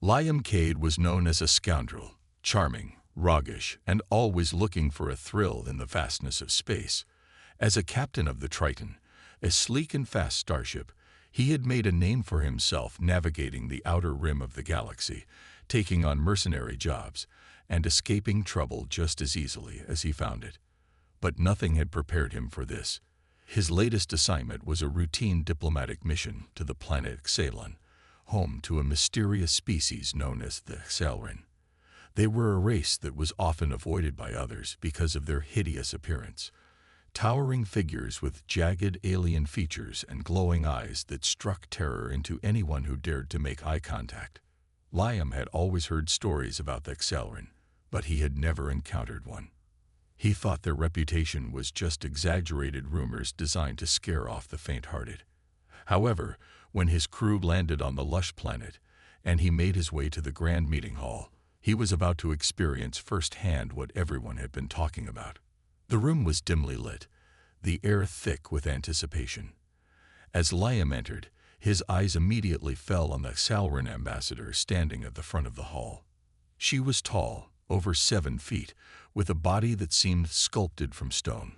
Liam Cade was known as a scoundrel, charming, roguish, and always looking for a thrill in the vastness of space. As a captain of the Triton, a sleek and fast starship, he had made a name for himself navigating the outer rim of the galaxy, taking on mercenary jobs, and escaping trouble just as easily as he found it. But nothing had prepared him for this. His latest assignment was a routine diplomatic mission to the planet Xalon, home to a mysterious species known as the Xalrin. They were a race that was often avoided by others because of their hideous appearance. Towering figures with jagged alien features and glowing eyes that struck terror into anyone who dared to make eye contact. Liam had always heard stories about the Xalrin, but he had never encountered one. He thought their reputation was just exaggerated rumors designed to scare off the faint-hearted. However, when his crew landed on the lush planet, and he made his way to the grand meeting hall, he was about to experience firsthand what everyone had been talking about. The room was dimly lit, the air thick with anticipation. As Liam entered, his eyes immediately fell on the Xalrin ambassador standing at the front of the hall. She was tall, over 7 feet, with a body that seemed sculpted from stone.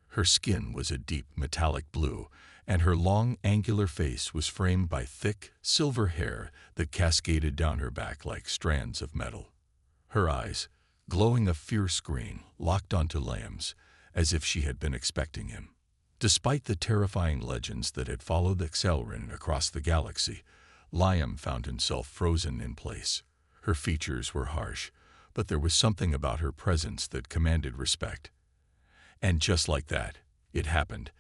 Her skin was a deep metallic blue, and her long, angular face was framed by thick, silver hair that cascaded down her back like strands of metal. Her eyes, glowing a fierce green, locked onto Liam's, as if she had been expecting him. Despite the terrifying legends that had followed the Xalrin across the galaxy, Liam found himself frozen in place. Her features were harsh, but there was something about her presence that commanded respect. And just like that, it happened,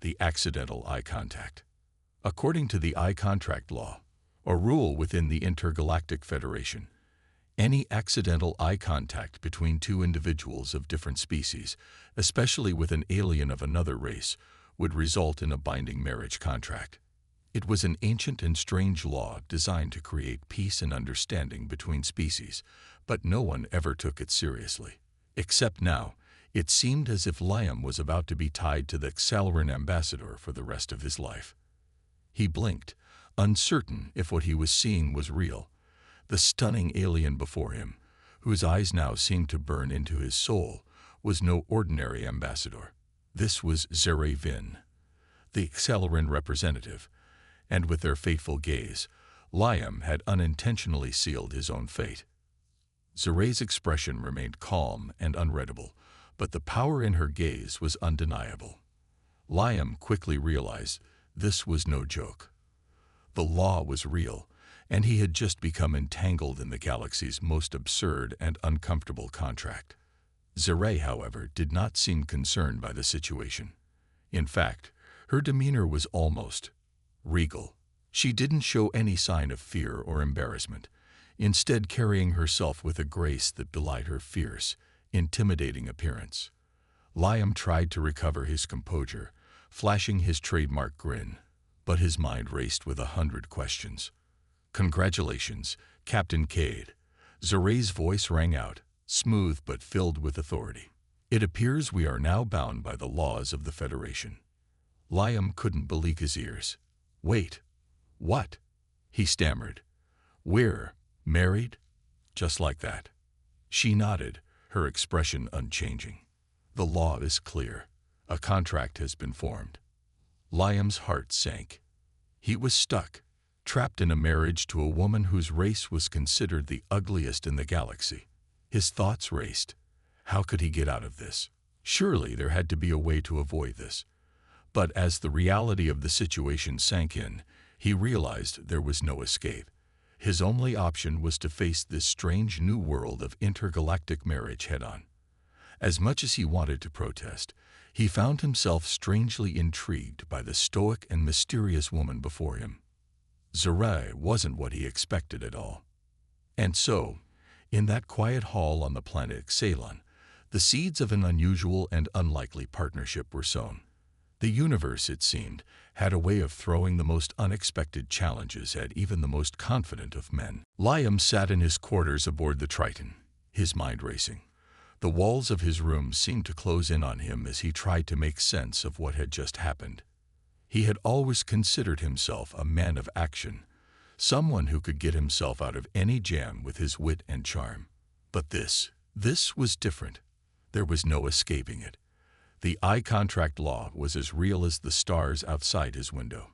the accidental eye contact. According to the eye contact law, a rule within the Intergalactic Federation, any accidental eye contact between two individuals of different species, especially with an alien of another race, would result in a binding marriage contract. It was an ancient and strange law designed to create peace and understanding between species, but no one ever took it seriously. Except now, it seemed as if Liam was about to be tied to the Xalrin ambassador for the rest of his life. He blinked, uncertain if what he was seeing was real. The stunning alien before him, whose eyes now seemed to burn into his soul, was no ordinary ambassador. This was Zere Vin, the Xalrin representative, and with their fateful gaze, Liam had unintentionally sealed his own fate. Zere's expression remained calm and unreadable, but the power in her gaze was undeniable. Liam quickly realized this was no joke. The law was real, and he had just become entangled in the galaxy's most absurd and uncomfortable contract. Zere, however, did not seem concerned by the situation. In fact, her demeanor was almost regal. She didn't show any sign of fear or embarrassment, instead carrying herself with a grace that belied her fierce, intimidating appearance. Liam tried to recover his composure, flashing his trademark grin, but his mind raced with 100 questions. "Congratulations, Captain Cade." Zere's voice rang out, smooth but filled with authority. "It appears we are now bound by the laws of the Federation." Liam couldn't believe his ears. "Wait, what?" he stammered. "We're married?" Just like that. She nodded, her expression unchanging. "The law is clear. A contract has been formed." Liam's heart sank. He was stuck, trapped in a marriage to a woman whose race was considered the ugliest in the galaxy. His thoughts raced. How could he get out of this? Surely there had to be a way to avoid this. But as the reality of the situation sank in, he realized there was no escape. His only option was to face this strange new world of intergalactic marriage head-on. As much as he wanted to protest, he found himself strangely intrigued by the stoic and mysterious woman before him. Zere wasn't what he expected at all. And so, in that quiet hall on the planet Xalon, the seeds of an unusual and unlikely partnership were sown. The universe, it seemed, had a way of throwing the most unexpected challenges at even the most confident of men. Liam sat in his quarters aboard the Triton, his mind racing. The walls of his room seemed to close in on him as he tried to make sense of what had just happened. He had always considered himself a man of action, someone who could get himself out of any jam with his wit and charm. But this was different. There was no escaping it. The eye contact law was as real as the stars outside his window.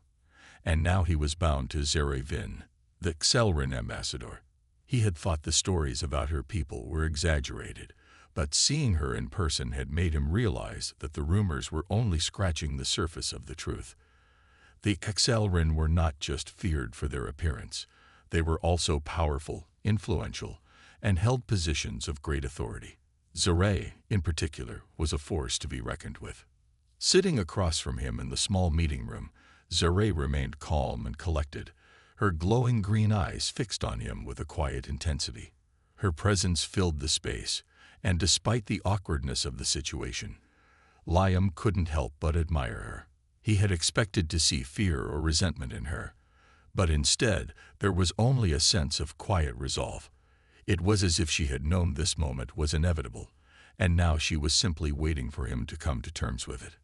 And now he was bound to Zere Vin, the Xelrin ambassador. He had thought the stories about her people were exaggerated, but seeing her in person had made him realize that the rumors were only scratching the surface of the truth. The Xelrin were not just feared for their appearance. They were also powerful, influential, and held positions of great authority. Zere, in particular, was a force to be reckoned with. Sitting across from him in the small meeting room, Zere remained calm and collected, her glowing green eyes fixed on him with a quiet intensity. Her presence filled the space, and despite the awkwardness of the situation, Liam couldn't help but admire her. He had expected to see fear or resentment in her, but instead there was only a sense of quiet resolve. It was as if she had known this moment was inevitable, and now she was simply waiting for him to come to terms with it.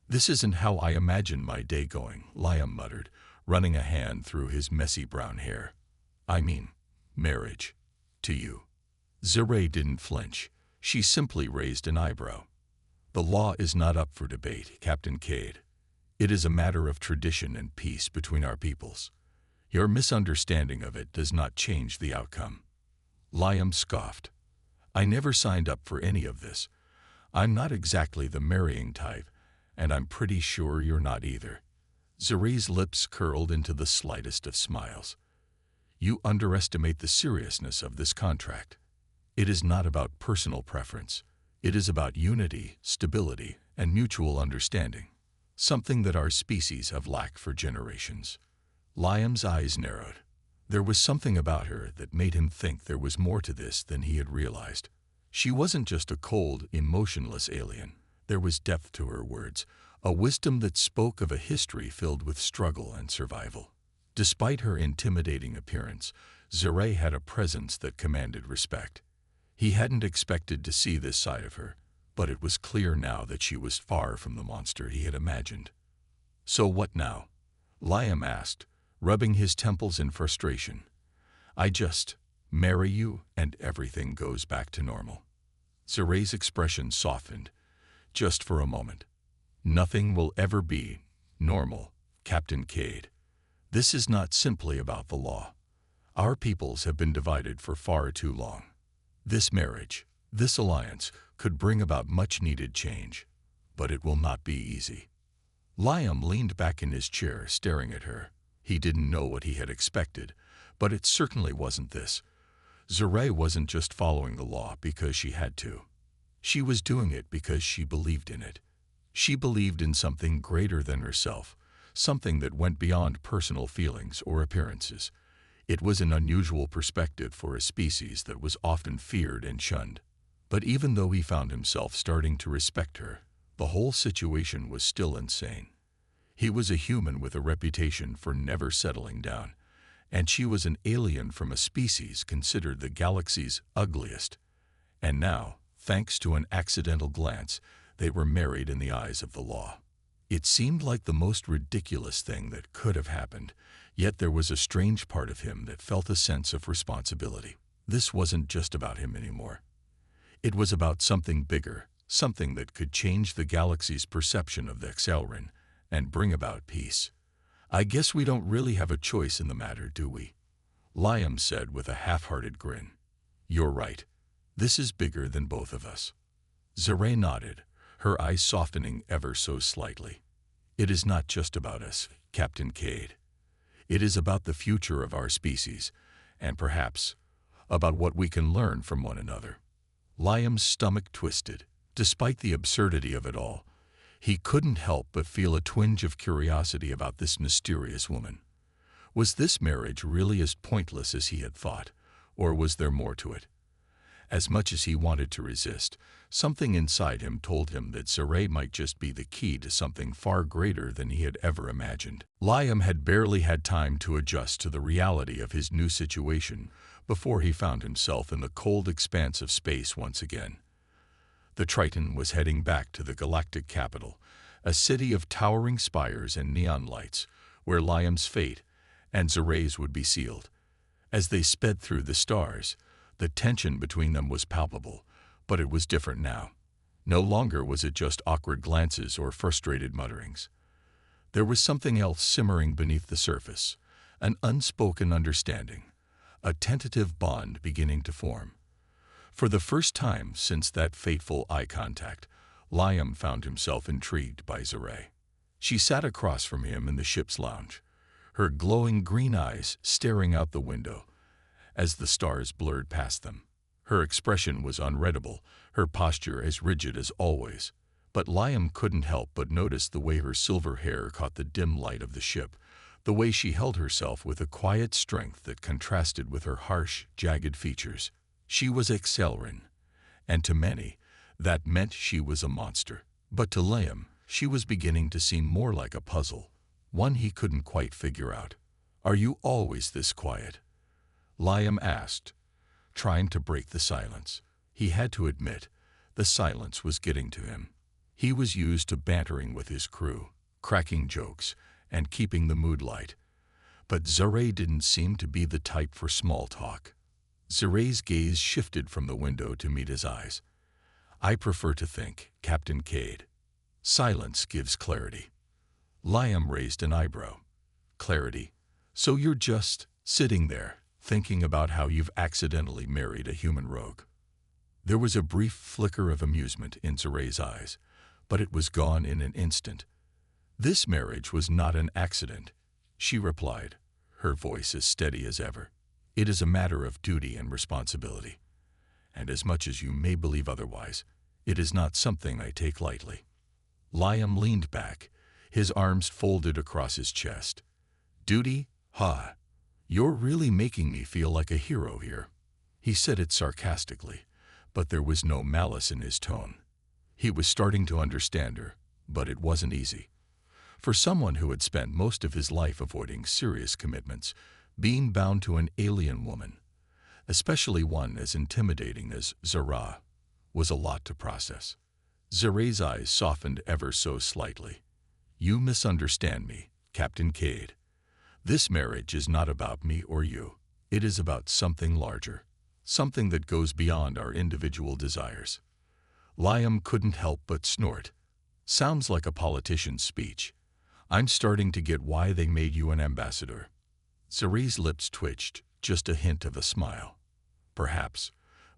"This isn't how I imagined my day going," Liam muttered, running a hand through his messy brown hair. "I mean, marriage. To you." Zere didn't flinch. She simply raised an eyebrow. "The law is not up for debate, Captain Cade. It is a matter of tradition and peace between our peoples. Your misunderstanding of it does not change the outcome." Liam scoffed. "I never signed up for any of this. I'm not exactly the marrying type, and I'm pretty sure you're not either." Zere's lips curled into the slightest of smiles. "You underestimate the seriousness of this contract. It is not about personal preference. It is about unity, stability, and mutual understanding, something that our species have lacked for generations." Liam's eyes narrowed. There was something about her that made him think there was more to this than he had realized. She wasn't just a cold, emotionless alien. There was depth to her words, a wisdom that spoke of a history filled with struggle and survival. Despite her intimidating appearance, Zere had a presence that commanded respect. He hadn't expected to see this side of her, but it was clear now that she was far from the monster he had imagined. "So what now?" Liam asked, rubbing his temples in frustration. "I just marry you and everything goes back to normal." Zere's expression softened, just for a moment. "Nothing will ever be normal, Captain Cade. This is not simply about the law. Our peoples have been divided for far too long. This marriage, this alliance, could bring about much-needed change, but it will not be easy." Liam leaned back in his chair, staring at her. He didn't know what he had expected, but it certainly wasn't this. Zere wasn't just following the law because she had to. She was doing it because she believed in it. She believed in something greater than herself, something that went beyond personal feelings or appearances. It was an unusual perspective for a species that was often feared and shunned. But even though he found himself starting to respect her, the whole situation was still insane. He was a human with a reputation for never settling down, and she was an alien from a species considered the galaxy's ugliest. And now, thanks to an accidental glance, they were married in the eyes of the law. It seemed like the most ridiculous thing that could have happened, yet there was a strange part of him that felt a sense of responsibility. This wasn't just about him anymore. It was about something bigger, something that could change the galaxy's perception of the Xelrin and bring about peace. "I guess we don't really have a choice in the matter, do we?" Liam said with a half-hearted grin. "You're right. This is bigger than both of us." Zere nodded, her eyes softening ever so slightly. "It is not just about us, Captain Cade. It is about the future of our species, and perhaps about what we can learn from one another." Liam's stomach twisted. Despite the absurdity of it all, he couldn't help but feel a twinge of curiosity about this mysterious woman. Was this marriage really as pointless as he had thought, or was there more to it? As much as he wanted to resist, something inside him told him that Zere might just be the key to something far greater than he had ever imagined. Liam had barely had time to adjust to the reality of his new situation before he found himself in the cold expanse of space once again. The Triton was heading back to the galactic capital, a city of towering spires and neon lights, where Liam's fate, and Zaray's would be sealed. As they sped through the stars, the tension between them was palpable, but it was different now. No longer was it just awkward glances or frustrated mutterings. There was something else simmering beneath the surface, an unspoken understanding, a tentative bond beginning to form. For the first time since that fateful eye contact, Liam found himself intrigued by Zaray. She sat across from him in the ship's lounge, her glowing green eyes staring out the window as the stars blurred past them. Her expression was unreadable, her posture as rigid as always. But Liam couldn't help but notice the way her silver hair caught the dim light of the ship, the way she held herself with a quiet strength that contrasted with her harsh, jagged features. She was Accelrin, and to many, that meant she was a monster. But to Liam, she was beginning to seem more like a puzzle, one he couldn't quite figure out. "Are you always this quiet?" Liam asked, trying to break the silence. He had to admit, the silence was getting to him. He was used to bantering with his crew, cracking jokes, and keeping the mood light. But Zaray didn't seem to be the type for small talk. Zaray's gaze shifted from the window to meet his eyes. "I prefer to think, Captain Cade. Silence gives clarity." Liam raised an eyebrow. "Clarity? So you're just sitting there, thinking about how you've accidentally married a human rogue?" There was a brief flicker of amusement in Zaray's eyes, but it was gone in an instant. "This marriage was not an accident," she replied, her voice as steady as ever. "It is a matter of duty and responsibility. And as much as you may believe otherwise, it is not something I take lightly." Liam leaned back, his arms folded across his chest. "Duty? Ha! You're really making me feel like a hero here." He said it sarcastically, but there was no malice in his tone. He was starting to understand her, but it wasn't easy. For someone who had spent most of his life avoiding serious commitments, being bound to an alien woman, especially one as intimidating as Zara, was a lot to process. Zaray's eyes softened ever so slightly. "You misunderstand me, Captain Cade. This marriage is not about me or you. It is about something larger, something that goes beyond our individual desires." Liam couldn't help but snort. "Sounds like a politician's speech. I'm starting to get why they made you an ambassador." Zaray's lips twitched, just a hint of a smile. "Perhaps,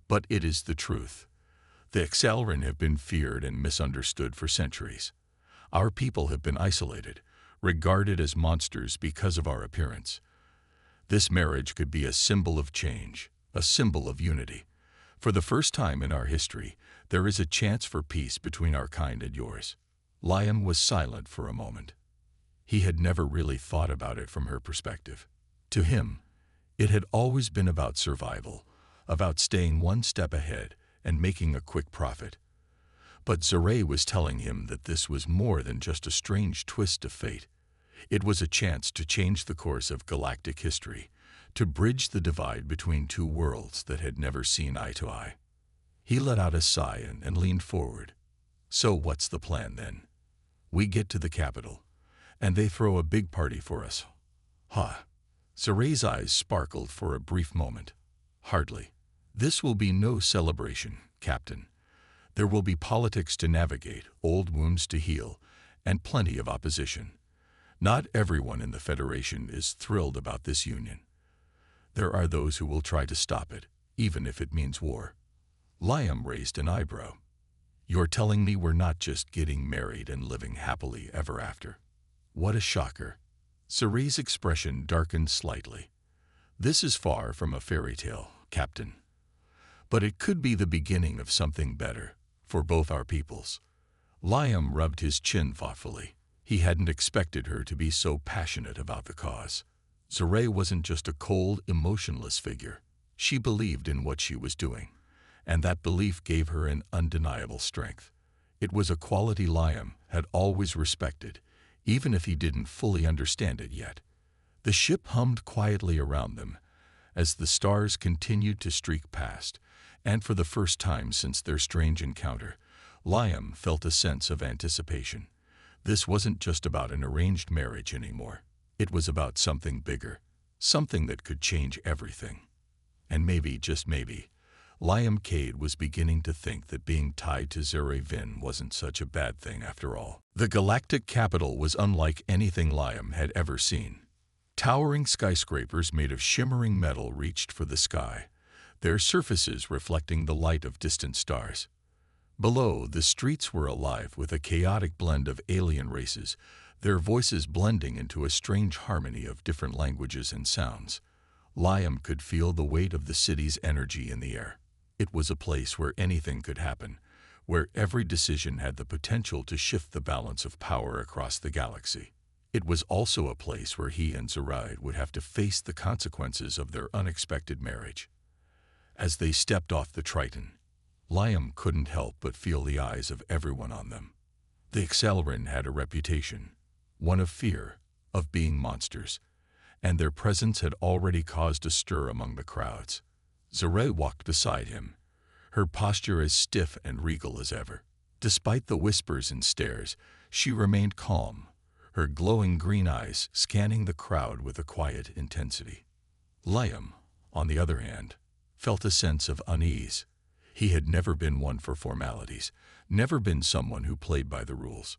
but it is the truth. The Accelrin have been feared and misunderstood for centuries. Our people have been isolated, regarded as monsters because of our appearance. This marriage could be a symbol of change, a symbol of unity. For the first time in our history, there is a chance for peace between our kind and yours." Liam was silent for a moment. He had never really thought about it from her perspective. To him, it had always been about survival, about staying one step ahead and making a quick profit. But Zaray was telling him that this was more than just a strange twist of fate. It was a chance to change the course of galactic history, to bridge the divide between two worlds that had never seen eye to eye. He let out a sigh and leaned forward. "So what's the plan then? We get to the capital, and they throw a big party for us." "Ha!" Zaray's eyes sparkled for a brief moment. "Hardly. This will be no celebration, Captain. There will be politics to navigate, old wounds to heal, and plenty of opposition. Not everyone in the Federation is thrilled about this union. There are those who will try to stop it, even if it means war." Liam raised an eyebrow. "You're telling me we're not just getting married and living happily ever after?" What a shocker. Zaray's expression darkened slightly. "This is far from a fairy tale, Captain. But it could be the beginning of something better, for both our peoples." Liam rubbed his chin thoughtfully. He hadn't expected her to be so passionate about the cause. Zaray wasn't just a cold, emotionless figure. She believed in what she was doing, and that belief gave her an undeniable strength. It was a quality Liam had always respected, even if he didn't fully understand it yet. The ship hummed quietly around them as the stars continued to streak past, and for the first time since their strange encounter, Liam felt a sense of anticipation. This wasn't just about an arranged marriage anymore. It was about something bigger, something that could change everything. And maybe, just maybe, Liam Cade was beginning to think that being tied to Zere Vin wasn't such a bad thing after all. The galactic capital was unlike anything Liam had ever seen. Towering skyscrapers made of shimmering metal reached for the sky, their surfaces reflecting the light of distant stars. Below, the streets were alive with a chaotic blend of alien races, their voices blending into a strange harmony of different languages and sounds. Liam could feel the weight of the city's energy in the air. It was a place where anything could happen, where every decision had the potential to shift the balance of power across the galaxy. It was also a place where he and Zerai would have to face the consequences of their unexpected marriage. As they stepped off the Triton, Liam couldn't help but feel the eyes of everyone on them. The Accelerator had a reputation, one of fear, of being monsters, and their presence had already caused a stir among the crowds. Zerai walked beside him, her posture as stiff and regal as ever. Despite the whispers and stares, she remained calm, her glowing green eyes scanning the crowd with a quiet intensity. Liam, on the other hand, felt a sense of unease. He had never been one for formalities, never been someone who played by the rules.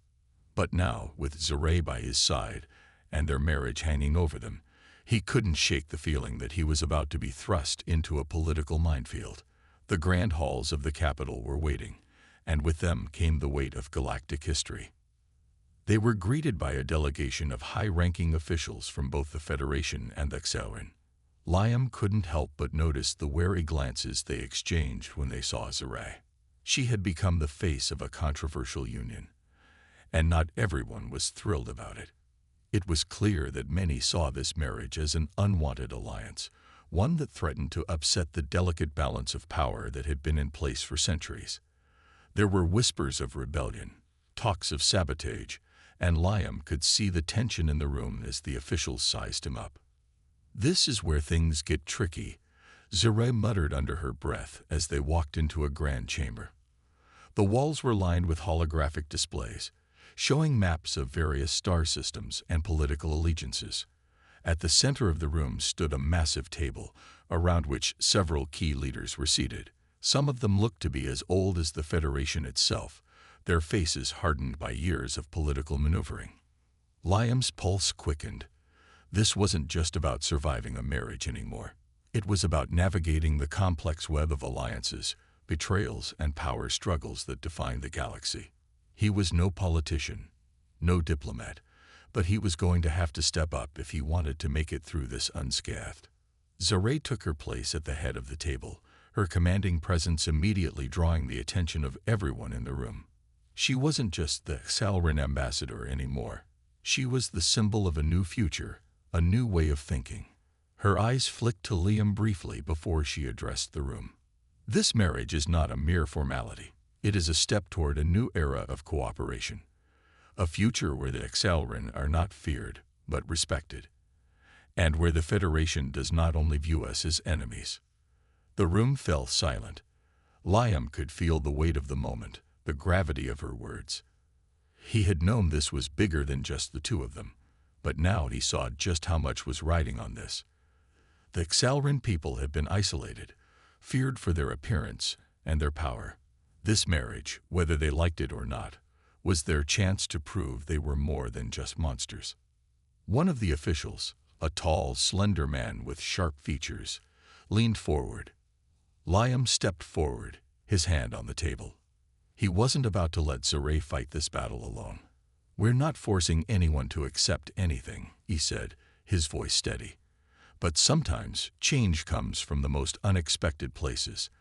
But now, with Zerai by his side and their marriage hanging over them, he couldn't shake the feeling that he was about to be thrust into a political minefield. The grand halls of the capital were waiting, and with them came the weight of galactic history. They were greeted by a delegation of high-ranking officials from both the Federation and the Accelerator. Liam couldn't help but notice the wary glances they exchanged when they saw Zerai. She had become the face of a controversial union, and not everyone was thrilled about it. It was clear that many saw this marriage as an unwanted alliance, one that threatened to upset the delicate balance of power that had been in place for centuries. There were whispers of rebellion, talks of sabotage, and Liam could see the tension in the room as the officials sized him up. "This is where things get tricky," Zerai muttered under her breath as they walked into a grand chamber. The walls were lined with holographic displays, showing maps of various star systems and political allegiances. At the center of the room stood a massive table, around which several key leaders were seated. Some of them looked to be as old as the Federation itself, their faces hardened by years of political maneuvering. Liam's pulse quickened. This wasn't just about surviving a marriage anymore. It was about navigating the complex web of alliances, betrayals, and power struggles that defined the galaxy. He was no politician, no diplomat, but he was going to have to step up if he wanted to make it through this unscathed. Zerai took her place at the head of the table, her commanding presence immediately drawing the attention of everyone in the room. She wasn't just the Accelerator ambassador anymore. She was the symbol of a new future, a new way of thinking. Her eyes flicked to Liam briefly before she addressed the room. "This marriage is not a mere formality. It is a step toward a new era of cooperation, a future where the Accelerator are not feared, but respected, and where the Federation does not only view us as enemies." The room fell silent. Liam could feel the weight of the moment, the gravity of her words. He had known this was bigger than just the two of them, but now he saw just how much was riding on this. The Accelerator people had been isolated, feared for their appearance and their power. This marriage, whether they liked it or not, was their chance to prove they were more than just monsters. One of the officials, a tall, slender man with sharp features, leaned forward. Liam stepped forward, his hand on the table. He wasn't about to let Zerai fight this battle alone. "We're not forcing anyone to accept anything," he said, his voice steady. "But sometimes change comes from the most unexpected places,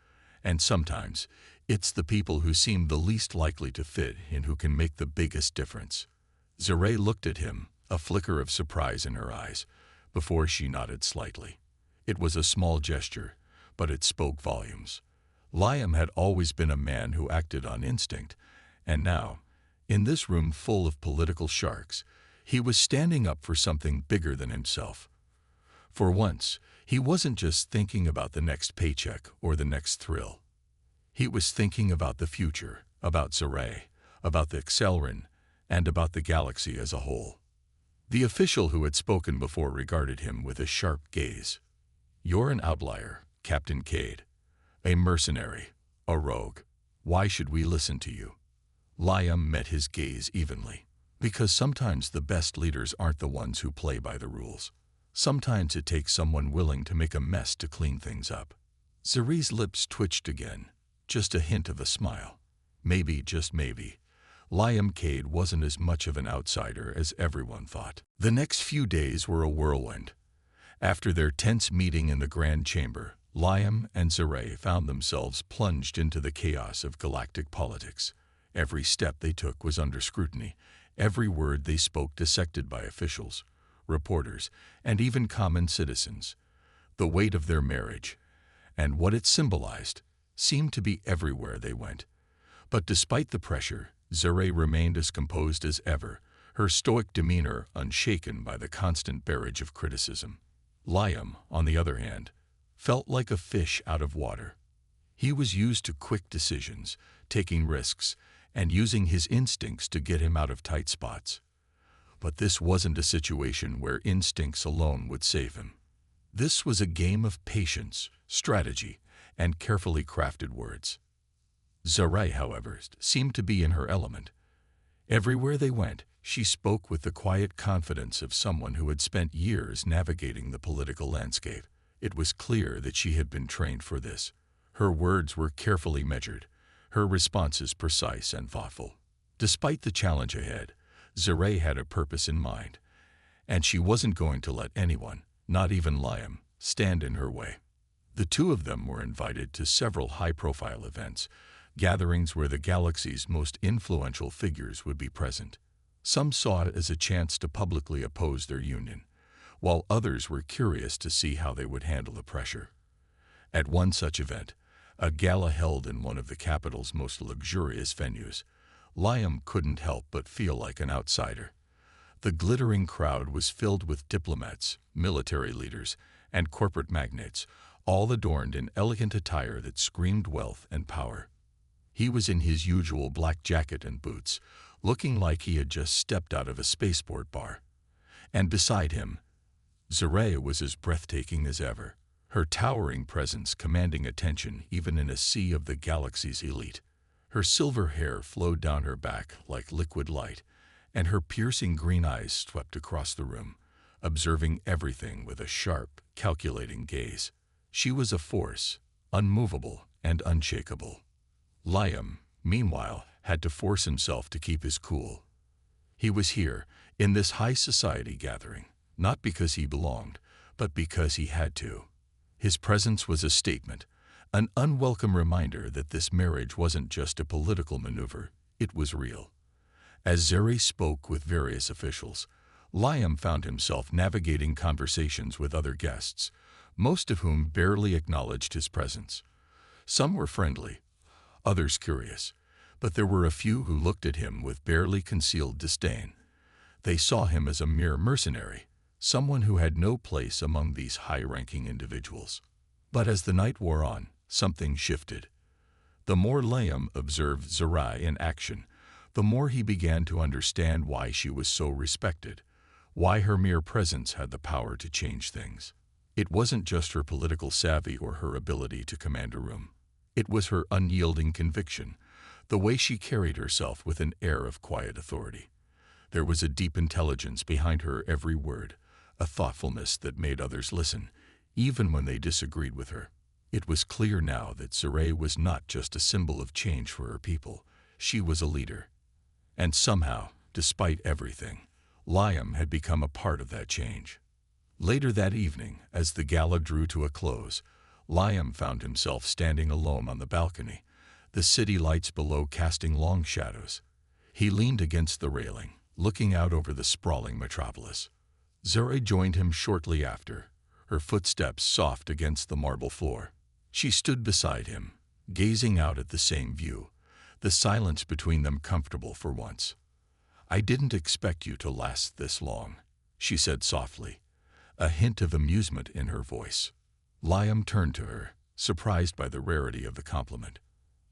and sometimes it's the people who seem the least likely to fit in who can make the biggest difference." Zerai looked at him, a flicker of surprise in her eyes, before she nodded slightly. It was a small gesture, but it spoke volumes. Liam had always been a man who acted on instinct, and now, in this room full of political sharks, he was standing up for something bigger than himself. For once, he wasn't just thinking about the next paycheck or the next thrill. He was thinking about the future, about Zerai, about the Accelerator, and about the galaxy as a whole. The official who had spoken before regarded him with a sharp gaze. "You're an outlier, Captain Cade. A mercenary, a rogue. Why should we listen to you?" Liam met his gaze evenly. "Because sometimes the best leaders aren't the ones who play by the rules. Sometimes it takes someone willing to make a mess to clean things up." Zuri's lips twitched again, just a hint of a smile. Maybe, just maybe, Liam Cade wasn't as much of an outsider as everyone thought. The next few days were a whirlwind. After their tense meeting in the Grand Chamber, Liam and Zuri found themselves plunged into the chaos of galactic politics. Every step they took was under scrutiny, every word they spoke dissected by officials, reporters, and even common citizens. The weight of their marriage, and what it symbolized, seemed to be everywhere they went. But despite the pressure, Zuri remained as composed as ever, her stoic demeanor unshaken by the constant barrage of criticism. Liam, on the other hand, felt like a fish out of water. He was used to quick decisions, taking risks, and using his instincts to get him out of tight spots. But this wasn't a situation where instincts alone would save him. This was a game of patience, strategy, and carefully crafted words. Zuri, however, seemed to be in her element. Everywhere they went, she spoke with the quiet confidence of someone who had spent years navigating the political landscape. It was clear that she had been trained for this. Her words were carefully measured, her responses precise and thoughtful. Despite the challenge ahead, Zuri had a purpose in mind, and she wasn't going to let anyone, not even Liam, stand in her way. The two of them were invited to several high-profile events, gatherings where the galaxy's most influential figures would be present. Some saw it as a chance to publicly oppose their union, while others were curious to see how they would handle the pressure. At one such event, a gala held in one of the capital's most luxurious venues, Liam couldn't help but feel like an outsider. The glittering crowd was filled with diplomats, military leaders, and corporate magnates, all adorned in elegant attire that screamed wealth and power. He was in his usual black jacket and boots, looking like he had just stepped out of a spaceport bar. And beside him, Zuri was as breathtaking as ever, her towering presence commanding attention even in a sea of the galaxy's elite. Her silver hair flowed down her back like liquid light, and her piercing green eyes swept across the room, observing everything with a sharp, calculating gaze. She was a force, unmovable and unshakable. Liam, meanwhile, had to force himself to keep his cool. He was here, in this high society gathering, not because he belonged, but because he had to. His presence was a statement, an unwelcome reminder that this marriage wasn't just a political maneuver, it was real. As Zuri spoke with various officials, Liam found himself navigating conversations with other guests, most of whom barely acknowledged his presence. Some were friendly, others curious, but there were a few who looked at him with barely concealed disdain. They saw him as a mere mercenary, someone who had no place among these high-ranking individuals. But as the night wore on, something shifted. The more Liam observed Zuri in action, the more he began to understand why she was so respected, why her mere presence had the power to change things. It wasn't just her political savvy or her ability to command a room. It was her unyielding conviction, the way she carried herself with an air of quiet authority. There was a deep intelligence behind her every word, a thoughtfulness that made others listen, even when they disagreed with her. It was clear now that Zuri was not just a symbol of change for her people, she was a leader. And somehow, despite everything, Liam had become a part of that change. Later that evening, as the gala drew to a close, Liam found himself standing alone on the balcony, the city lights below casting long shadows. He leaned against the railing, looking out over the sprawling metropolis. Zuri joined him shortly after, her footsteps soft against the marble floor. She stood beside him, gazing out at the same view, the silence between them comfortable for once. "I didn't expect you to last this long," she said softly, a hint of amusement in her voice. Liam turned to her, surprised by the rarity of the compliment.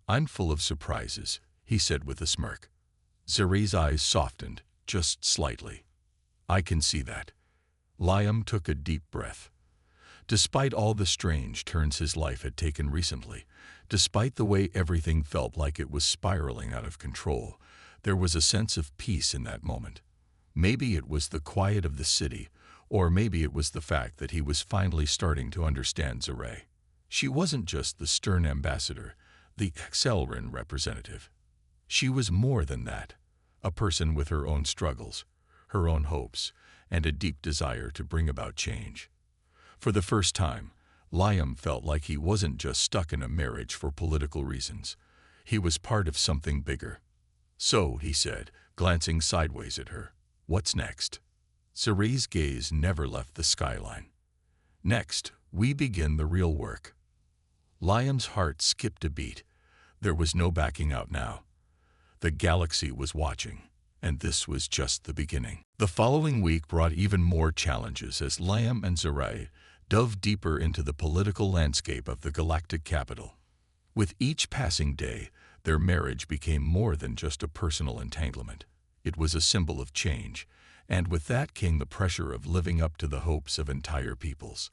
"I'm full of surprises," he said with a smirk. Zuri's eyes softened, just slightly. I can see that. Liam took a deep breath. Despite all the strange turns his life had taken recently, despite the way everything felt like it was spiraling out of control, there was a sense of peace in that moment. Maybe it was the quiet of the city, or maybe it was the fact that he was finally starting to understand Zeray. She wasn't just the stern ambassador, the Accelrin representative. She was more than that, a person with her own struggles, her own hopes, and a deep desire to bring about change. For the first time, Liam felt like he wasn't just stuck in a marriage for political reasons. He was part of something bigger. So, he said, glancing sideways at her, "What's next?" Zeray's gaze never left the skyline. "Next, we begin the real work." Liam's heart skipped a beat. There was no backing out now. The galaxy was watching, and this was just the beginning. The following week brought even more challenges as Liam and Zeray dove deeper into the political landscape of the galactic capital. With each passing day, their marriage became more than just a personal entanglement. It was a symbol of change, and with that came the pressure of living up to the hopes of entire peoples.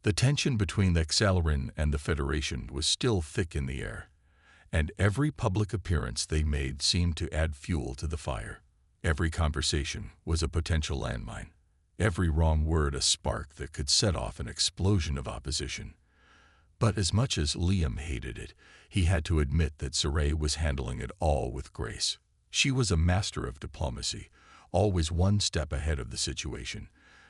The tension between the Accelrin and the Federation was still thick in the air, and every public appearance they made seemed to add fuel to the fire. Every conversation was a potential landmine, every wrong word a spark that could set off an explosion of opposition. But as much as Liam hated it, he had to admit that Zeray was handling it all with grace. She was a master of diplomacy, always one step ahead of the situation,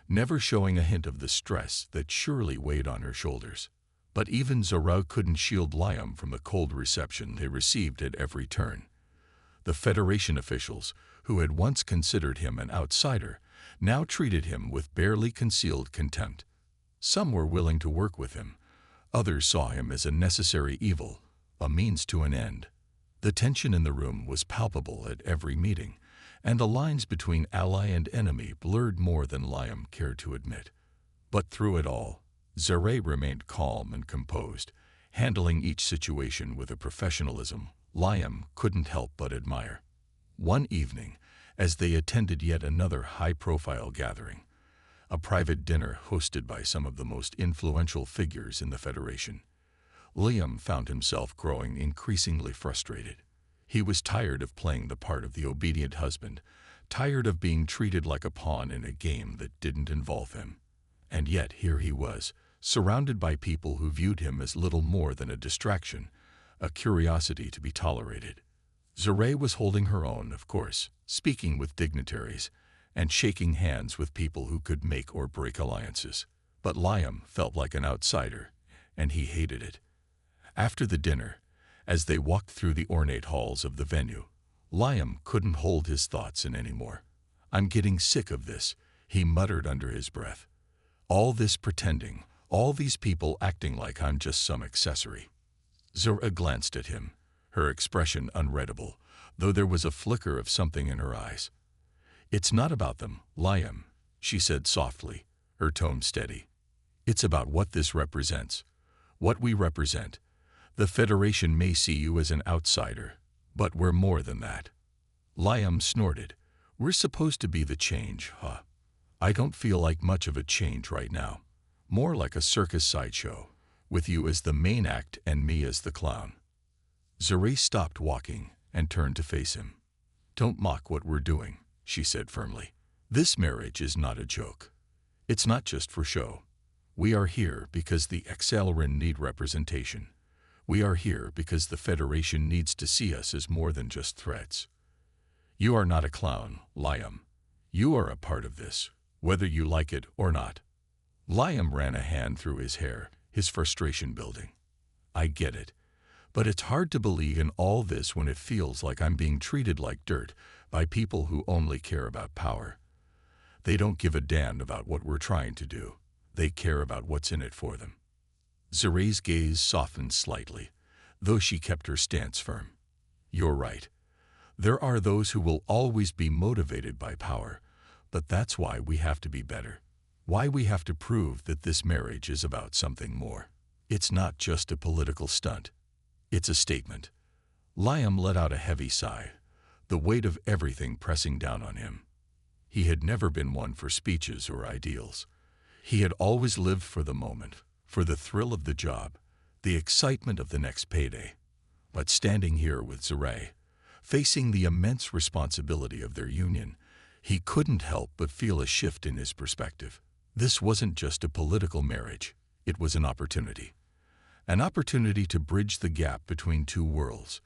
never showing a hint of the stress that surely weighed on her shoulders. But even Zeray couldn't shield Liam from the cold reception they received at every turn. The Federation officials, who had once considered him an outsider, now treated him with barely concealed contempt. Some were willing to work with him. Others saw him as a necessary evil, a means to an end. The tension in the room was palpable at every meeting, and the lines between ally and enemy blurred more than Liam cared to admit. But through it all, Zeray remained calm and composed, handling each situation with a professionalism Liam couldn't help but admire. One evening, as they attended yet another high-profile gathering, a private dinner hosted by some of the most influential figures in the Federation, Liam found himself growing increasingly frustrated. He was tired of playing the part of the obedient husband, tired of being treated like a pawn in a game that didn't involve him. And yet here he was, surrounded by people who viewed him as little more than a distraction, a curiosity to be tolerated. Zeray was holding her own, of course, speaking with dignitaries, and shaking hands with people who could make or break alliances. But Liam felt like an outsider, and he hated it. After the dinner, as they walked through the ornate halls of the venue, Liam couldn't hold his thoughts in anymore. "I'm getting sick of this," he muttered under his breath. "All this pretending, all these people acting like I'm just some accessory." Zora glanced at him, her expression unreadable, though there was a flicker of something in her eyes. "It's not about them, Liam," she said softly, her tone steady. "It's about what this represents, what we represent. The Federation may see you as an outsider, but we're more than that." Liam snorted. "We're supposed to be the change, huh? I don't feel like much of a change right now. More like a circus sideshow, with you as the main act and me as the clown." Zeray stopped walking and turned to face him. "Don't mock what we're doing," she said firmly. "This marriage is not a joke. It's not just for show. We are here because the Accelrin need representation. We are here because the Federation needs to see us as more than just threats. You are not a clown, Liam. You are a part of this, whether you like it or not." Liam ran a hand through his hair, his frustration building. "I get it, but it's hard to believe in all this when it feels like I'm being treated like dirt by people who only care about power. They don't give a damn about what we're trying to do. They care about what's in it for them." Zeray's gaze softened slightly, though she kept her stance firm. "You're right. There are those who will always be motivated by power, but that's why we have to be better. Why we have to prove that this marriage is about something more. It's not just a political stunt. It's a statement." Liam let out a heavy sigh, the weight of everything pressing down on him. He had never been one for speeches or ideals. He had always lived for the moment, for the thrill of the job, the excitement of the next payday. But standing here with Zeray, facing the immense responsibility of their union, he couldn't help but feel a shift in his perspective. This wasn't just a political marriage, it was an opportunity. An opportunity to bridge the gap between two worlds,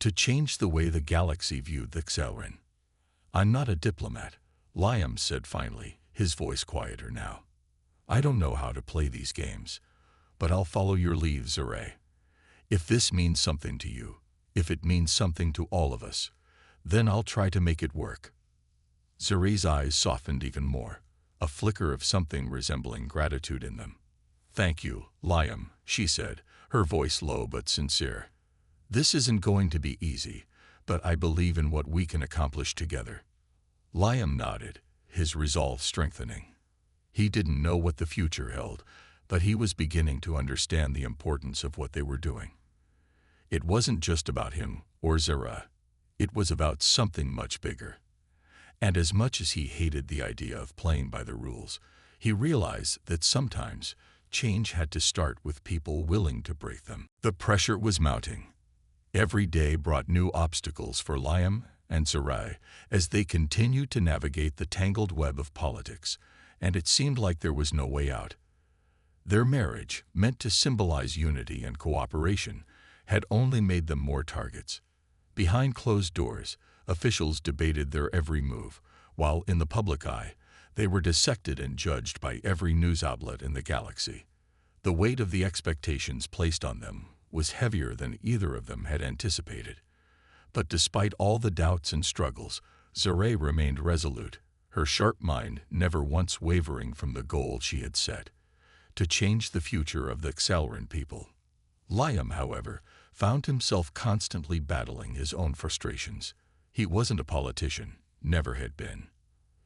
to change the way the galaxy viewed the Xelrin. "I'm not a diplomat," Liam said finally, his voice quieter now. "I don't know how to play these games, but I'll follow your lead, Zeray. If this means something to you, if it means something to all of us, then I'll try to make it work." Zeray's eyes softened even more, a flicker of something resembling gratitude in them. "Thank you, Liam," she said, her voice low but sincere. "This isn't going to be easy, but I believe in what we can accomplish together." Liam nodded, his resolve strengthening. He didn't know what the future held, but he was beginning to understand the importance of what they were doing. It wasn't just about him or Zera. It was about something much bigger. And as much as he hated the idea of playing by the rules, he realized that sometimes change had to start with people willing to break them. The pressure was mounting. Every day brought new obstacles for Liam and Zerai as they continued to navigate the tangled web of politics, and it seemed like there was no way out. Their marriage, meant to symbolize unity and cooperation, had only made them more targets. Behind closed doors, officials debated their every move, while in the public eye, they were dissected and judged by every news outlet in the galaxy. The weight of the expectations placed on them was heavier than either of them had anticipated. But despite all the doubts and struggles, Zeray remained resolute, her sharp mind never once wavering from the goal she had set: to change the future of the Xelrin people. Liam, however, found himself constantly battling his own frustrations. He wasn't a politician, never had been.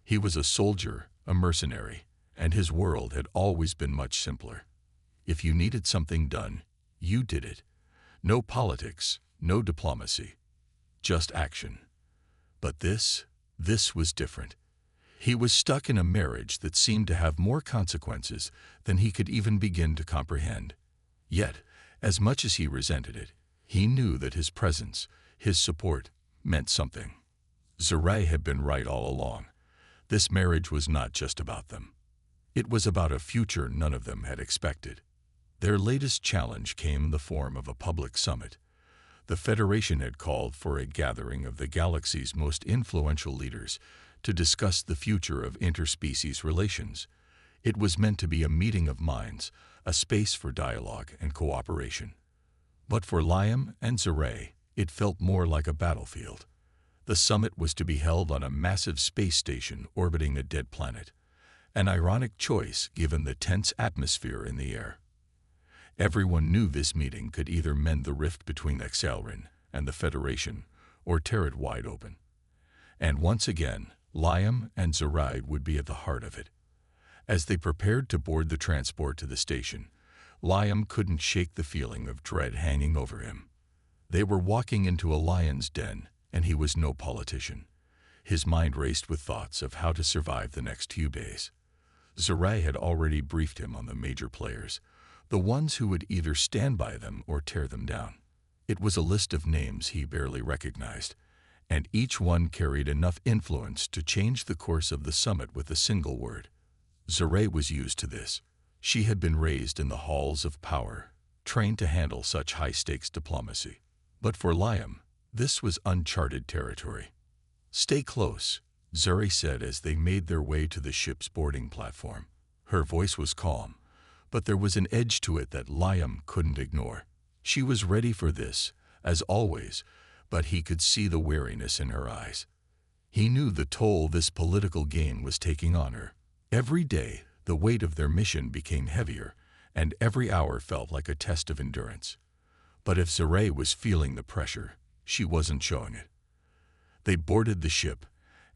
He was a soldier, a mercenary, and his world had always been much simpler. If you needed something done, you did it. No politics, no diplomacy, just action. But this was different. He was stuck in a marriage that seemed to have more consequences than he could even begin to comprehend. Yet, as much as he resented it, he knew that his presence, his support, meant something. Zeray had been right all along. This marriage was not just about them. It was about a future none of them had expected. Their latest challenge came in the form of a public summit. The Federation had called for a gathering of the galaxy's most influential leaders to discuss the future of interspecies relations. It was meant to be a meeting of minds, a space for dialogue and cooperation. But for Liam and Zeray, it felt more like a battlefield. The summit was to be held on a massive space station orbiting a dead planet, an ironic choice given the tense atmosphere in the air. Everyone knew this meeting could either mend the rift between the Xelrin and the Federation or tear it wide open. And once again, Liam and Zerai would be at the heart of it. As they prepared to board the transport to the station, Liam couldn't shake the feeling of dread hanging over him. They were walking into a lion's den, and he was no politician. His mind raced with thoughts of how to survive the next few days. Zerai had already briefed him on the major players, the ones who would either stand by them or tear them down. It was a list of names he barely recognized, and each one carried enough influence to change the course of the summit with a single word. Zeray was used to this. She had been raised in the halls of power, trained to handle such high-stakes diplomacy. But for Liam, this was uncharted territory. "Stay close," Zeray said as they made their way to the ship's boarding platform. Her voice was calm, but there was an edge to it that Liam couldn't ignore. She was ready for this, as always, but he could see the wariness in her eyes. He knew the toll this political game was taking on her. Every day, the weight of their mission became heavier, and every hour felt like a test of endurance. But if Zeray was feeling the pressure, she wasn't showing it. They boarded the ship,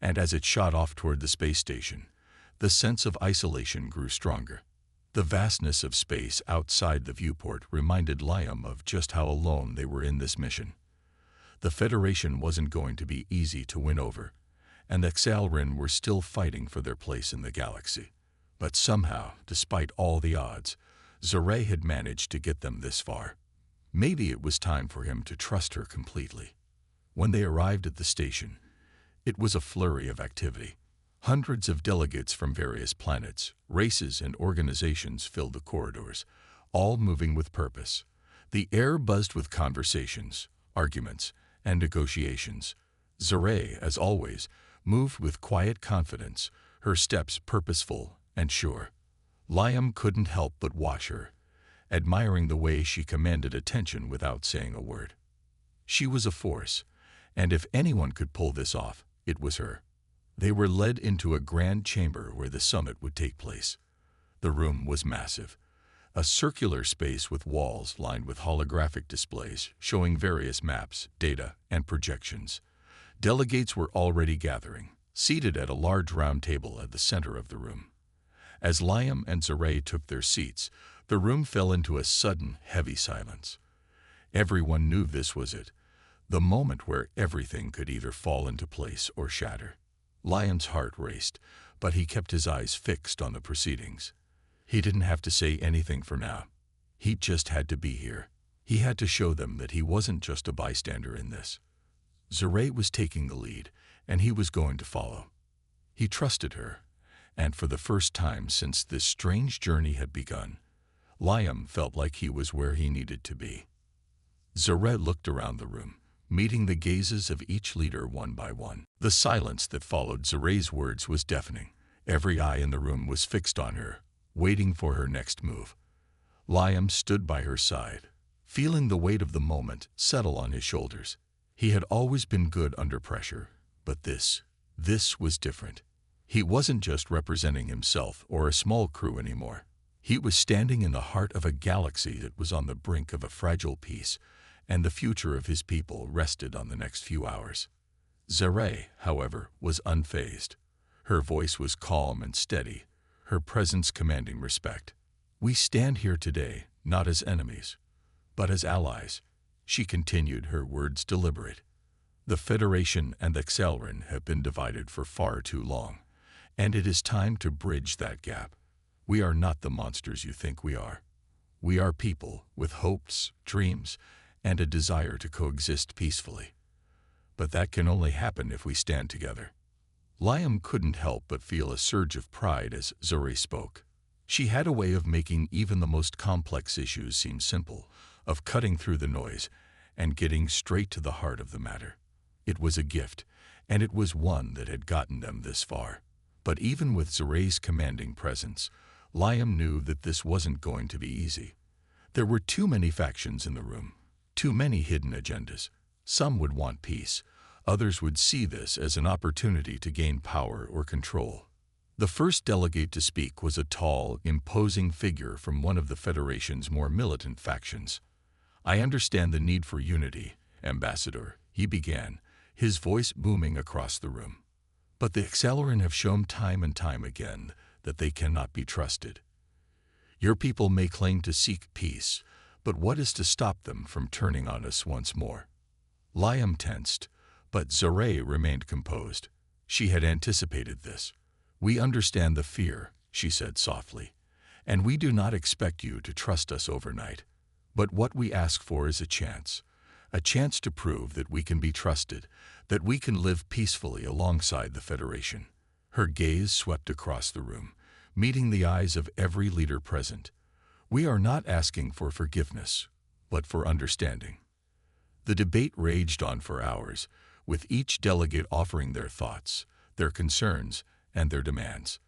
and as it shot off toward the space station, the sense of isolation grew stronger. The vastness of space outside the viewport reminded Liam of just how alone they were in this mission. The Federation wasn't going to be easy to win over, and the Xalrin were still fighting for their place in the galaxy. But somehow, despite all the odds, Zaray had managed to get them this far. Maybe it was time for him to trust her completely. When they arrived at the station, it was a flurry of activity. Hundreds of delegates from various planets, races, and organizations filled the corridors, all moving with purpose. The air buzzed with conversations, arguments, and negotiations. Zaray, as always, moved with quiet confidence, her steps purposeful and sure. Liam couldn't help but watch her, admiring the way she commanded attention without saying a word. She was a force, and if anyone could pull this off, it was her. They were led into a grand chamber where the summit would take place. The room was massive, a circular space with walls lined with holographic displays showing various maps, data, and projections. Delegates were already gathering, seated at a large round table at the center of the room. As Liam and Zaray took their seats, the room fell into a sudden, heavy silence. Everyone knew this was it, the moment where everything could either fall into place or shatter. Liam's heart raced, but he kept his eyes fixed on the proceedings. He didn't have to say anything for now. He just had to be here. He had to show them that he wasn't just a bystander in this. Zaray was taking the lead, and he was going to follow. He trusted her, and for the first time since this strange journey had begun, Liam felt like he was where he needed to be. Zaray looked around the room, meeting the gazes of each leader one by one. The silence that followed Zaray's words was deafening. Every eye in the room was fixed on her, waiting for her next move. Liam stood by her side, feeling the weight of the moment settle on his shoulders. He had always been good under pressure, but this was different. He wasn't just representing himself or a small crew anymore. He was standing in the heart of a galaxy that was on the brink of a fragile peace, and the future of his people rested on the next few hours. Zaray, however, was unfazed. Her voice was calm and steady, her presence commanding respect. "We stand here today, not as enemies, but as allies," she continued, her words deliberate. "The Federation and the Xalrin have been divided for far too long, and it is time to bridge that gap. We are not the monsters you think we are. We are people with hopes, dreams, and a desire to coexist peacefully. But that can only happen if we stand together." Liam couldn't help but feel a surge of pride as Zaray spoke. She had a way of making even the most complex issues seem simple, of cutting through the noise and getting straight to the heart of the matter. It was a gift, and it was one that had gotten them this far. But even with Zaray's commanding presence, Liam knew that this wasn't going to be easy. There were too many factions in the room, too many hidden agendas. Some would want peace, others would see this as an opportunity to gain power or control. The first delegate to speak was a tall, imposing figure from one of the Federation's more militant factions. "I understand the need for unity, Ambassador," he began, his voice booming across the room. "But the Xalrin have shown time and time again that they cannot be trusted. Your people may claim to seek peace, but what is to stop them from turning on us once more?" Liam tensed, but Zaray remained composed. She had anticipated this. "We understand the fear," she said softly, "and we do not expect you to trust us overnight. But what we ask for is a chance to prove that we can be trusted, that we can live peacefully alongside the Federation." Her gaze swept across the room, meeting the eyes of every leader present. "We are not asking for forgiveness, but for understanding." The debate raged on for hours, with each delegate offering their thoughts, their concerns, and their demands.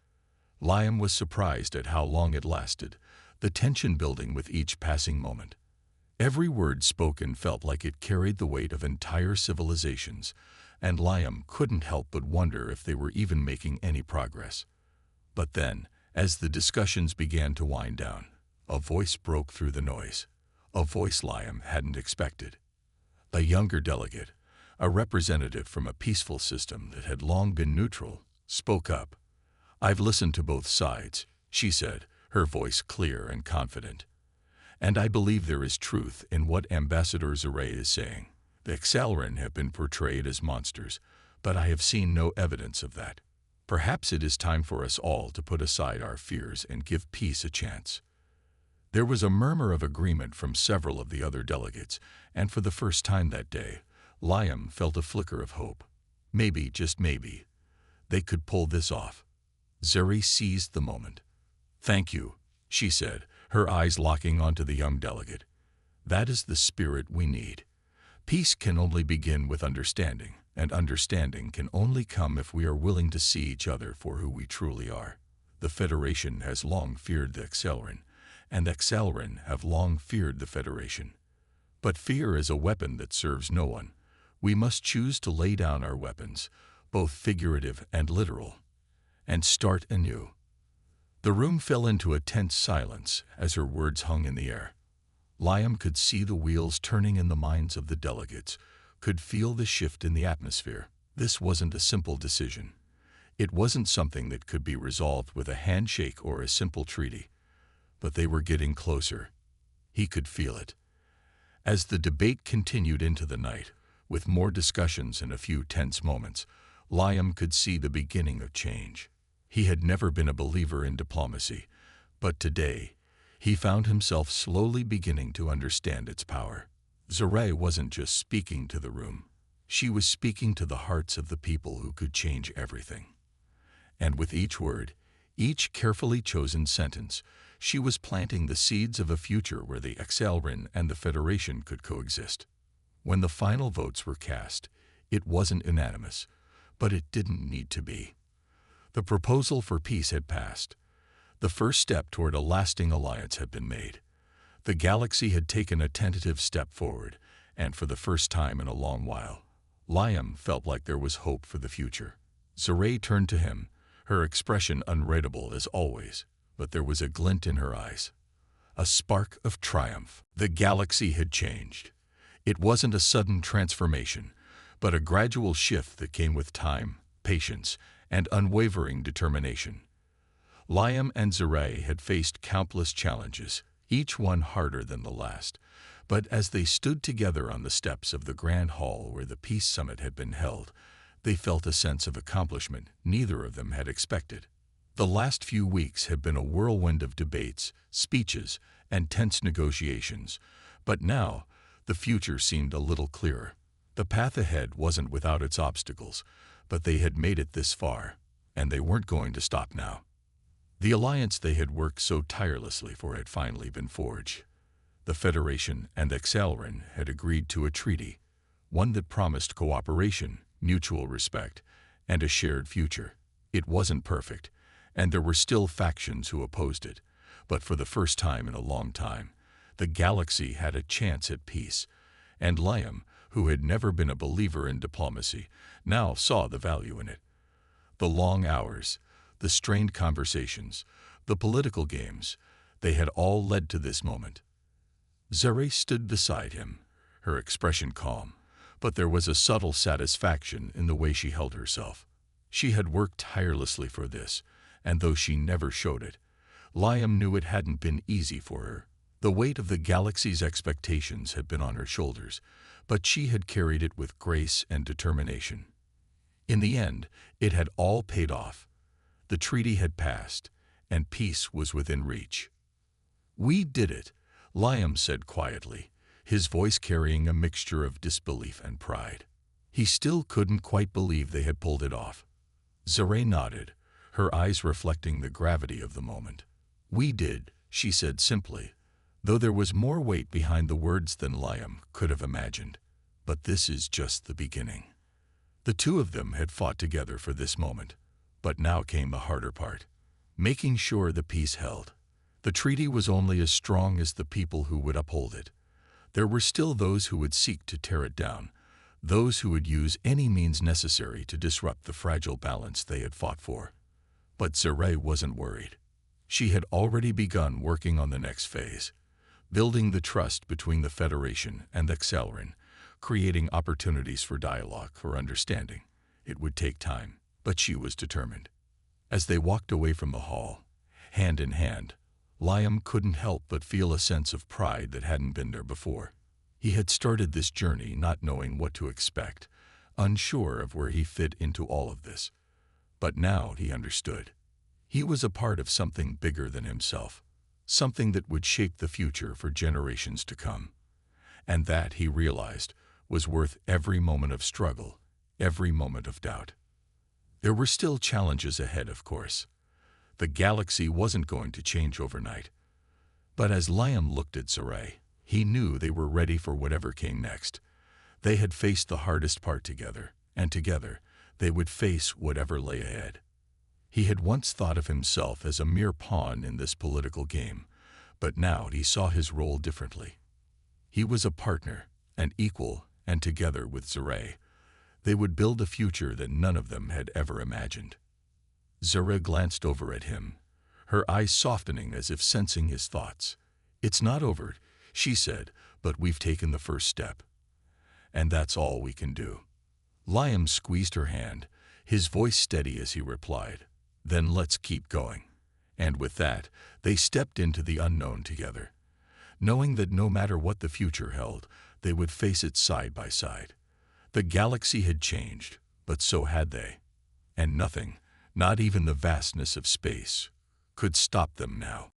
Liam was surprised at how long it lasted, the tension building with each passing moment. Every word spoken felt like it carried the weight of entire civilizations, and Liam couldn't help but wonder if they were even making any progress. But then, as the discussions began to wind down, a voice broke through the noise, a voice Liam hadn't expected. A younger delegate, a representative from a peaceful system that had long been neutral, spoke up. "I've listened to both sides," she said, her voice clear and confident. "And I believe there is truth in what Ambassador Zaray is saying. The Xalrin have been portrayed as monsters, but I have seen no evidence of that. Perhaps it is time for us all to put aside our fears and give peace a chance." There was a murmur of agreement from several of the other delegates, and for the first time that day, Liam felt a flicker of hope. Maybe, just maybe, they could pull this off. Zuri seized the moment. "Thank you," she said, her eyes locking onto the young delegate. "That is the spirit we need. Peace can only begin with understanding, and understanding can only come if we are willing to see each other for who we truly are. The Federation has long feared the Accelran, and the Accelran have long feared the Federation. But fear is a weapon that serves no one. We must choose to lay down our weapons, both figurative and literal, and start anew." The room fell into a tense silence as her words hung in the air. Liam could see the wheels turning in the minds of the delegates, could feel the shift in the atmosphere. This wasn't a simple decision. It wasn't something that could be resolved with a handshake or a simple treaty. But they were getting closer. He could feel it. As the debate continued into the night, with more discussions and a few tense moments, Liam could see the beginning of change. He had never been a believer in diplomacy, but today he found himself slowly beginning to understand its power. Zuri wasn't just speaking to the room. She was speaking to the hearts of the people who could change everything. And with each word, each carefully chosen sentence, she was planting the seeds of a future where the Accelran and the Federation could coexist. When the final votes were cast, it wasn't unanimous, but it didn't need to be. The proposal for peace had passed. The first step toward a lasting alliance had been made. The galaxy had taken a tentative step forward, and for the first time in a long while, Liam felt like there was hope for the future. Zuri turned to him, her expression unreadable as always, but there was a glint in her eyes. A spark of triumph. The galaxy had changed. It wasn't a sudden transformation, but a gradual shift that came with time, patience, and unwavering determination. Liam and Zuri had faced countless challenges, each one harder than the last, but as they stood together on the steps of the grand hall where the peace summit had been held, they felt a sense of accomplishment neither of them had expected. The last few weeks had been a whirlwind of debates, speeches, and tense negotiations, but now the future seemed a little clearer. The path ahead wasn't without its obstacles, but they had made it this far, and they weren't going to stop now. The alliance they had worked so tirelessly for had finally been forged. The Federation and the Accelran had agreed to a treaty, one that promised cooperation, mutual respect, and a shared future. It wasn't perfect, and there were still factions who opposed it, but for the first time in a long time, the galaxy had a chance at peace, and Liam, who had never been a believer in diplomacy, now saw the value in it. The long hours, the strained conversations, the political games, they had all led to this moment. Zuri stood beside him, her expression calm, but there was a subtle satisfaction in the way she held herself. She had worked tirelessly for this, and though she never showed it, Liam knew it hadn't been easy for her. The weight of the galaxy's expectations had been on her shoulders, but she had carried it with grace and determination. In the end, it had all paid off. The treaty had passed, and peace was within reach. "We did it," Liam said quietly, his voice carrying a mixture of disbelief and pride. He still couldn't quite believe they had pulled it off. Zuri nodded, her eyes reflecting the gravity of the moment. "We did," she said simply, though there was more weight behind the words than Liam could have imagined. "But this is just the beginning." The two of them had fought together for this moment, but now came the harder part, making sure the peace held. The treaty was only as strong as the people who would uphold it. There were still those who would seek to tear it down, those who would use any means necessary to disrupt the fragile balance they had fought for. But Zuri wasn't worried. She had already begun working on the next phase, building the trust between the Federation and the Accelran, creating opportunities for dialogue, for understanding. It would take time, but she was determined. As they walked away from the hall, hand in hand, Liam couldn't help but feel a sense of pride that hadn't been there before. He had started this journey not knowing what to expect, unsure of where he fit into all of this. But now he understood. He was a part of something bigger than himself, something that would shape the future for generations to come. And that, he realized, was worth every moment of struggle, every moment of doubt. There were still challenges ahead, of course. The galaxy wasn't going to change overnight. But as Liam looked at Zerai, he knew they were ready for whatever came next. They had faced the hardest part together, and together they would face whatever lay ahead. He had once thought of himself as a mere pawn in this political game, but now he saw his role differently. He was a partner, an equal, and together with Zerai, they would build a future that none of them had ever imagined. Zerai glanced over at him, her eyes softening as if sensing his thoughts. "It's not over," she said, "but we've taken the first step. And that's all we can do." Liam squeezed her hand, his voice steady as he replied, "Then let's keep going." And with that, they stepped into the unknown together, knowing that no matter what the future held, they would face it side by side. The galaxy had changed, but so had they. And nothing, not even the vastness of space, could stop them now.